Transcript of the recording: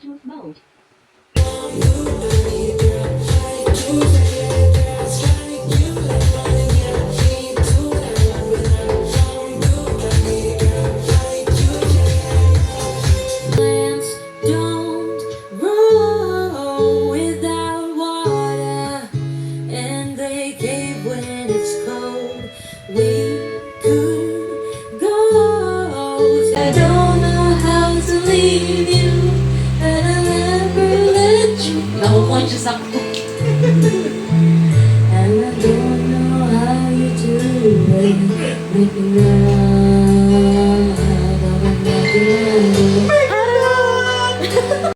Bluetooth mode. Plants don't grow without water, and they cave when it's cold. We could go. I don't know how to leave you, and I'll never let you. Nakukonsyos ako. And I don't know how you do it, making love.